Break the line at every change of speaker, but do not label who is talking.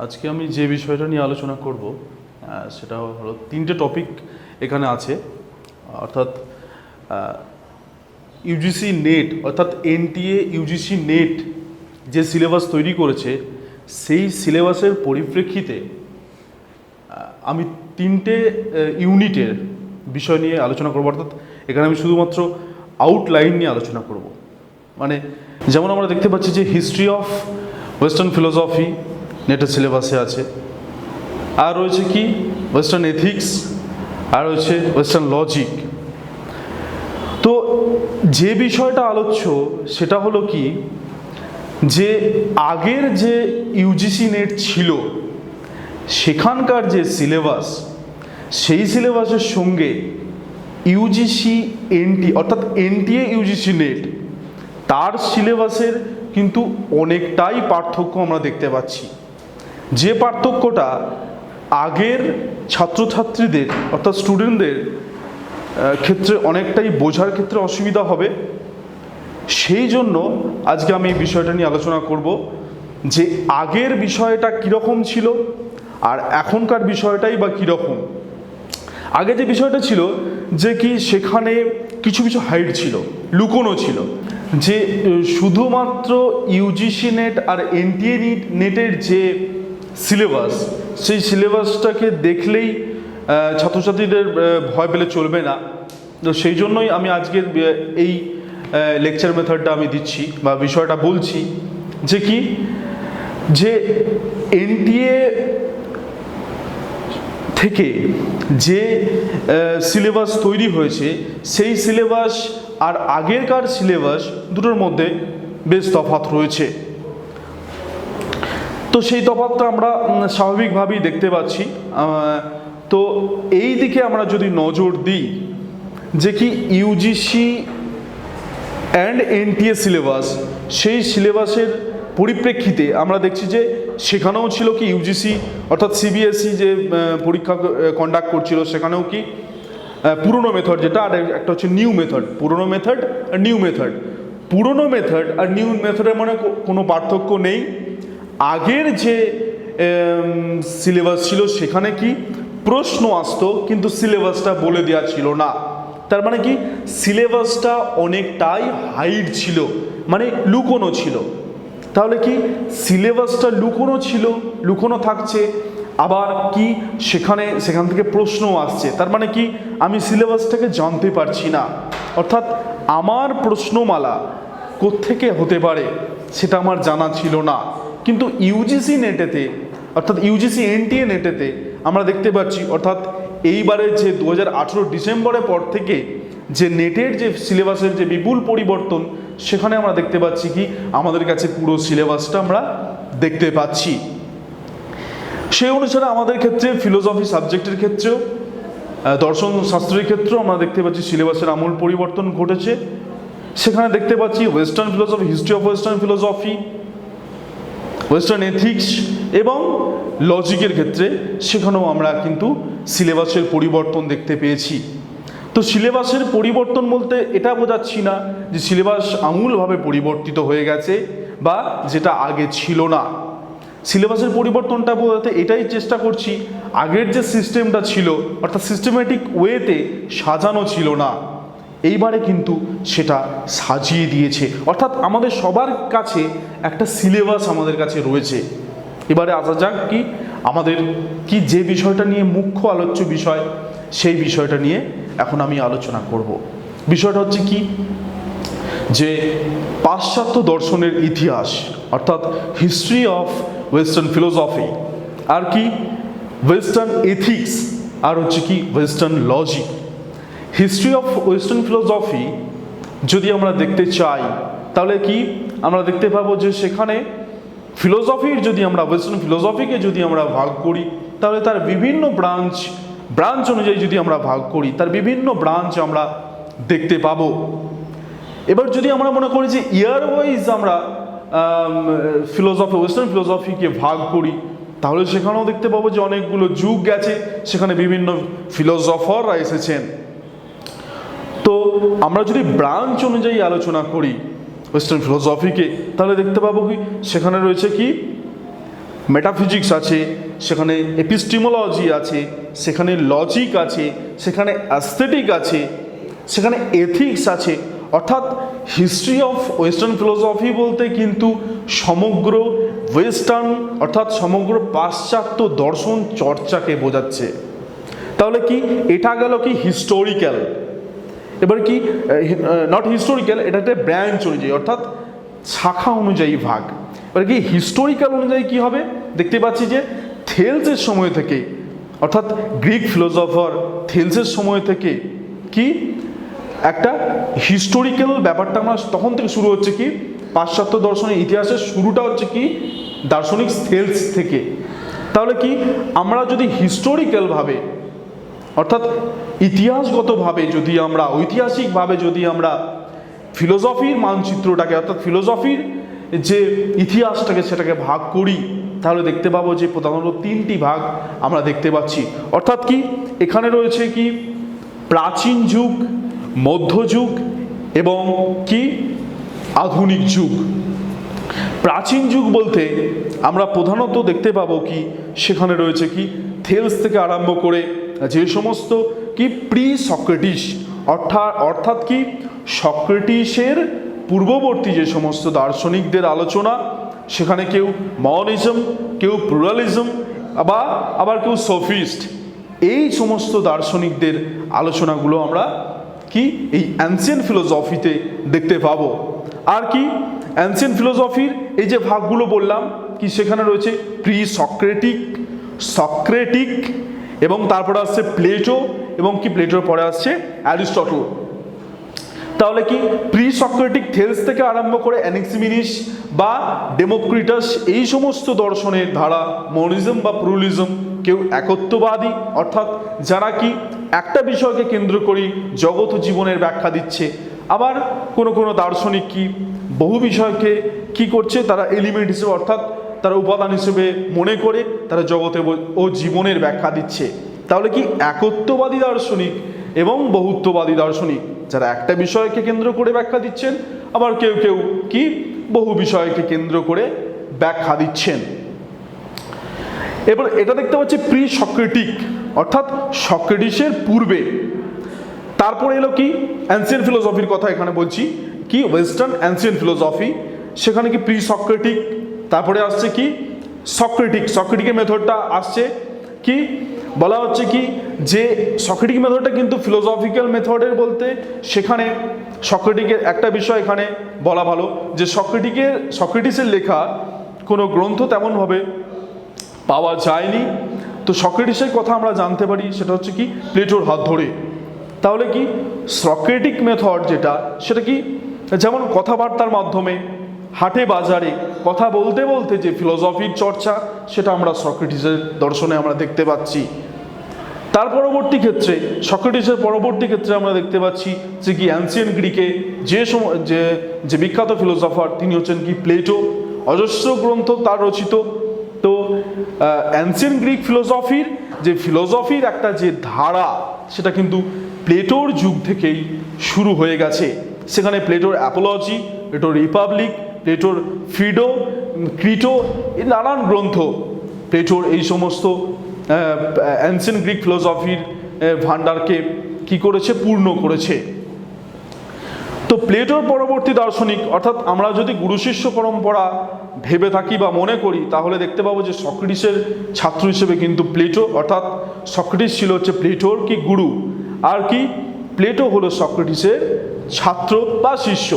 আজকে আমি যে বিষয়টা নিয়ে আলোচনা করব সেটা হলো তিনটে টপিক এখানে আছে, অর্থাৎ ইউজিসি নেট অর্থাৎ এনটিএ ইউজিসি নেট যে সিলেবাস তৈরি করেছে সেই সিলেবাসের পরিপ্রেক্ষিতে আমি তিনটে ইউনিটের বিষয় নিয়ে আলোচনা করব। অর্থাৎ এখানে আমি শুধুমাত্র আউটলাইন নিয়ে আলোচনা করব। মানে যেমন আমরা দেখতে পাচ্ছি যে হিস্ট্রি অফ ওয়েস্টার্ন ফিলোসফি নেটের সিলেবাসে আছে, আর রয়েছে কি ওয়েস্টার্ন এথিক্স, আর রয়েছে ওয়েস্টার্ন লজিক। তো যে বিষয়টা আলোচ্য সেটা হলো কি, যে আগের যে ইউজিসি নেট ছিল সেখানকার যে সিলেবাস, সেই সিলেবাসের সঙ্গে ইউজিসি এনটি অর্থাৎ এনটিএ ইউজিসি নেট তার সিলেবাসের কিন্তু অনেকটাই পার্থক্য আমরা দেখতে পাচ্ছি। যে পার্থক্যটা আগের ছাত্রছাত্রীদের অর্থাৎ স্টুডেন্টদের ক্ষেত্রে অনেকটাই বোঝার ক্ষেত্রে অসুবিধা হবে, সেই জন্য আজকে আমি এই বিষয়টা নিয়ে আলোচনা করব যে আগের বিষয়টা কীরকম ছিল আর এখনকার বিষয়টাই বা কীরকম। আগে যে বিষয়টা ছিল যে কি সেখানে কিছু কিছু হাইড ছিল, লুকোনো ছিল, যে শুধুমাত্র ইউজিসি নেট আর এনটিএ নেটের যে সিলেবাস, সেই সিলেবাসটাকে দেখলেই ছাত্রছাত্রীদের ভয় পেলে চলবে না। তো সেই জন্যই আমি আজকের এই লেকচার মেথডটা আমি দিচ্ছি বা বিষয়টা বলছি যে কি, যে এনটিএ থেকে যে সিলেবাস তৈরি হয়েছে সেই সিলেবাস আর আগেরকার সিলেবাস দুটোর মধ্যে বেশ তফাৎ রয়েছে। তো সেই তফাৎটা আমরা স্বাভাবিকভাবেই দেখতে পাচ্ছি। তো এই দিকে আমরা যদি নজর দিই যে কি ইউজিসি অ্যান্ড এনটিএ সিলেবাস, সেই সিলেবাসের পরিপ্রেক্ষিতে আমরা দেখছি যে সেখানেও ছিল কি ইউজিসি অর্থাৎ সিবিএসই যে পরীক্ষা কন্ডাক্ট করছিল সেখানেও কি পুরনো মেথড যেটা, আর একটা হচ্ছে নিউ মেথড। পুরনো মেথড আর নিউ মেথড, পুরনো মেথড আর নিউ মেথডের মানে কোনো পার্থক্য নেই। আগের যে সিলেবাস ছিল সেখানে কি প্রশ্ন আসতো কিন্তু সিলেবাসটা বলে দেওয়া ছিল না। তার মানে কি সিলেবাসটা অনেকটাই হাইড ছিল, মানে লুকোনো ছিল। তাহলে কি সিলেবাসটা লুকোনো ছিল, লুকোনো থাকছে, আবার কি সেখান থেকে প্রশ্ন আসছে। তার মানে কি আমি সিলেবাসটাকে জানতে পারছি না, অর্থাৎ আমার প্রশ্নমালা কোত্থেকে হতে পারে সেটা আমার জানা ছিল না। কিন্তু ইউজিসি নেটেতে অর্থাৎ ইউজিসি এনটিএ নেটেতে আমরা দেখতে পাচ্ছি, অর্থাৎ এইবারে যে 2018 ডিসেম্বরের পর থেকে যে নেটের যে সিলেবাসের যে বিপুল পরিবর্তন, সেখানে আমরা দেখতে পাচ্ছি কি আমাদের কাছে পুরো সিলেবাসটা আমরা দেখতে পাচ্ছি। সেই অনুসারে আমাদের ক্ষেত্রে ফিলোসফি সাবজেক্টের ক্ষেত্রেও, দর্শন শাস্ত্রের ক্ষেত্রেও আমরা দেখতে পাচ্ছি সিলেবাসের আমূল পরিবর্তন ঘটেছে। সেখানে দেখতে পাচ্ছি western philosophy, history of western philosophy, western ethics এবং লজিকের ক্ষেত্রে সেখানেও আমরা কিন্তু সিলেবাসের পরিবর্তন দেখতে পেয়েছি। তো সিলেবাসের পরিবর্তন বলতে এটা বোঝাচ্ছি না যে সিলেবাস আমূলভাবে পরিবর্তিত হয়ে গেছে বা যেটা আগে ছিল না। সিলেবাসের পরিবর্তনটা বোঝাতে এটাই চেষ্টা করছি, আগের যে সিস্টেমটা ছিল অর্থাৎ সিস্টেমেটিক ওয়েতে সাজানো ছিল না, এইবারে কিন্তু সেটা সাজিয়ে দিয়েছে। অর্থাৎ আমাদের সবার কাছে একটা সিলেবাস আমাদের কাছে রয়েছে। এবারে আসা যাক কি আমাদের কি যে বিষয়টা নিয়ে মুখ্য আলোচ্য বিষয়, সেই বিষয়টা নিয়ে এখন আমি আলোচনা করব। বিষয়টা হচ্ছে কি, যে পাশ্চাত্য দর্শনের ইতিহাস অর্থাৎ হিস্ট্রি অফ ওয়েস্টার্ন ফিলোসফি, আর কি ওয়েস্টার্ন এথিক্স, আর হচ্ছে কি western logic. History of western philosophy যদি আমরা দেখতে চাই তাহলে কি আমরা দেখতে পাবো যে সেখানে ফিলোসফির যদি আমরা ওয়েস্টার্ন ফিলোসফিকে যদি আমরা ভাগ করি তাহলে তার বিভিন্ন ব্রাঞ্চ অনুযায়ী যদি আমরা ভাগ করি তার বিভিন্ন ব্রাঞ্চ আমরা দেখতে পাবো। এবার যদি আমরা মনে করি যে ইয়ার ওয়াইজ আমরা ফিলোসফি ওয়েস্টার্ন ফিলোসফিকে ভাগ করি তাহলে সেখানেও দেখতে পাবো যে অনেকগুলো যুগ গেছে, সেখানে বিভিন্ন ফিলোসফাররা এসেছেন। তো আমরা যদি ব্রাঞ্চ অনুযায়ী আলোচনা করি ওয়েস্টার্ন ফিলোসফিকে তাহলে দেখতে পাবো কি সেখানে রয়েছে কি মেটাফিজিক্স আছে, সেখানে এপিস্টিমোলজি আছে, সেখানে লজিক আছে, সেখানে অ্যাস্থেটিক আছে, সেখানে এথিক্স আছে। অর্থাৎ হিস্ট্রি অফ ওয়েস্টার্ন ফিলোসফি বলতে কিন্তু সমগ্র ওয়েস্টার্ন অর্থাৎ সমগ্র পাশ্চাত্য দর্শন চর্চাকে বোঝাচ্ছে। তাহলে কি এটা গেল কি হিস্টোরিক্যাল। এবার কি নট হিস্টোরিক্যাল, এটা একটা ব্রাঞ্চ অনুযায়ী অর্থাৎ শাখা অনুযায়ী ভাগ। এবার কি হিস্টোরিক্যাল অনুযায়ী কি হবে, দেখতে পাচ্ছি যে থেলসের সময় থেকে অর্থাৎ গ্রিক ফিলোসফার থেলসের সময় থেকে কি একটা হিস্টোরিক্যাল ব্যাপারটা আমরা তখন থেকে শুরু হচ্ছে কি পাশ্চাত্য দর্শনের ইতিহাসের শুরুটা হচ্ছে কি দার্শনিক থেলস থেকে। তাহলে কি আমরা যদি হিস্টোরিক্যালভাবে অর্থাৎ ইতিহাসগতভাবে যদি আমরা ঐতিহাসিকভাবে যদি আমরা ফিলোসফির মানচিত্রটাকে অর্থাৎ ফিলোসফির যে ইতিহাসটাকে সেটাকে ভাগ করি, তাহলে দেখতে পাবো যে প্রধানত তিনটি ভাগ আমরা দেখতে পাচ্ছি। অর্থাৎ কি এখানে রয়েছে কি প্রাচীন যুগ, মধ্যযুগ এবং কি আধুনিক যুগ। প্রাচীন যুগ বলতে আমরা প্রধানত দেখতে পাবো কি সেখানে রয়েছে কি থেলস থেকে আরম্ভ করে যে সমস্ত কি প্রি সক্রেটিস অর্থাৎ কি সক্রেটিসের পূর্ববর্তী যে সমস্ত দার্শনিকদের আলোচনা, সেখানে কেউ মনিজম, কেউ প্লুরালিজম, আবার কেউ সোফিস্ট, এই সমস্ত দার্শনিকদের আলোচনাগুলো আমরা কি এই অ্যানসিয়েন্ট ফিলোসফিতে দেখতে পাবো। আর কি অ্যানসিয়েন্ট ফিলোসফির এই যে ভাগগুলো বললাম কি সেখানে রয়েছে প্রি সক্রেটিক, সক্রেটিক এবং তারপরে আসছে প্লেটো এবং কি প্লেটোর পরে আসছে অ্যারিস্টটল। তাহলে কি প্রি সক্রেটিক থেলস থেকে আরম্ভ করে অ্যানাক্সিমেনিস বা ডেমোক্রিটাস এই সমস্ত দর্শনের ধারা মনিজম বা প্লুরালিজম, কেউ একত্ববাদী অর্থাৎ যারা কি একটা বিষয়কে কেন্দ্র করেই জগৎ ও জীবনের ব্যাখ্যা দিচ্ছে। আবার কোনো দার্শনিক কি বহু বিষয়কে কি করছে তারা এলিমেন্ট হিসেবে অর্থাৎ তারা উপাদান হিসেবে মনে করে তারা জগতে ও জীবনের ব্যাখ্যা দিচ্ছে। তাহলে কি একত্ববাদী দার্শনিক এবং বহুত্ববাদী দার্শনিক যারা একটা বিষয়কে কেন্দ্র করে ব্যাখ্যা দিচ্ছেন, আবার কেউ কি বহু বিষয়কে কেন্দ্র করে ব্যাখ্যা দিচ্ছেন। এবার এটা দেখতে পাচ্ছি প্রি সক্রেটিক অর্থাৎ সক্রেটিসের পূর্বে। তারপরে এলো কি অ্যানসিয়েন্ট ফিলোসফির কথা এখানে বলছি কি ওয়েস্টার্ন অ্যানসিয়েন্ট ফিলোসফি, সেখানে কি প্রি সক্রেটিক, তারপরে আসছে কি সক্রেটিকের মেথডটা আসছে কি বলা হচ্ছে কি যে সক্রেটিক মেথডটা কিন্তু ফিলোসফিক্যাল মেথডের বলতে সেখানে সক্রেটিকের একটা বিষয় এখানে বলা ভালো যে সক্রেটিসের লেখা কোনো গ্রন্থ তেমনভাবে পাওয়া যায়নি। তো সক্রেটিসের কথা আমরা জানতে পারি সেটা হচ্ছে কি প্লেটোর হাত ধরে। তাহলে কি সক্রেটিক মেথড যেটা সেটা কি যেমন কথাবার্তার মাধ্যমে হাটে বাজারে কথা বলতে বলতে যে ফিলোসফির চর্চা, সেটা আমরা সক্রেটিসের দর্শনে আমরা দেখতে পাচ্ছি। তার পরবর্তী ক্ষেত্রে সক্রেটিসের পরবর্তী ক্ষেত্রে আমরা দেখতে পাচ্ছি যে কি অ্যানসিয়েন্ট গ্রিকে যে বিখ্যাত ফিলোসফার তিনি হচ্ছেন কি প্লেটো, অজস্র গ্রন্থ তার রচিত। তো অ্যানসিয়েন্ট গ্রিক ফিলোসফির একটা যে ধারা সেটা কিন্তু প্লেটোর যুগ থেকেই শুরু হয়ে গেছে। সেখানে প্লেটোর অ্যাপোলজি, প্লেটোর রিপাবলিক, প্লেটোর ফিডো, ক্রিটো, এই নানান গ্রন্থ প্লেটোর এই সমস্ত অ্যানসিয়েন্ট গ্রিক ফিলোসফির ভান্ডারকে কি করেছে পূর্ণ করেছে। তো প্লেটোর পরবর্তী দার্শনিক অর্থাৎ আমরা যদি গুরু শিষ্য পরম্পরা ভেবে থাকি বা মনে করি, তাহলে দেখতে পাবো যে সক্রেটিসের ছাত্র হিসেবে কিন্তু প্লেটো অর্থাৎ সক্রেটিস ছিল হচ্ছে প্লেটোর কি গুরু, আর কি প্লেটো হলো সক্রেটিসের ছাত্র বা শিষ্য।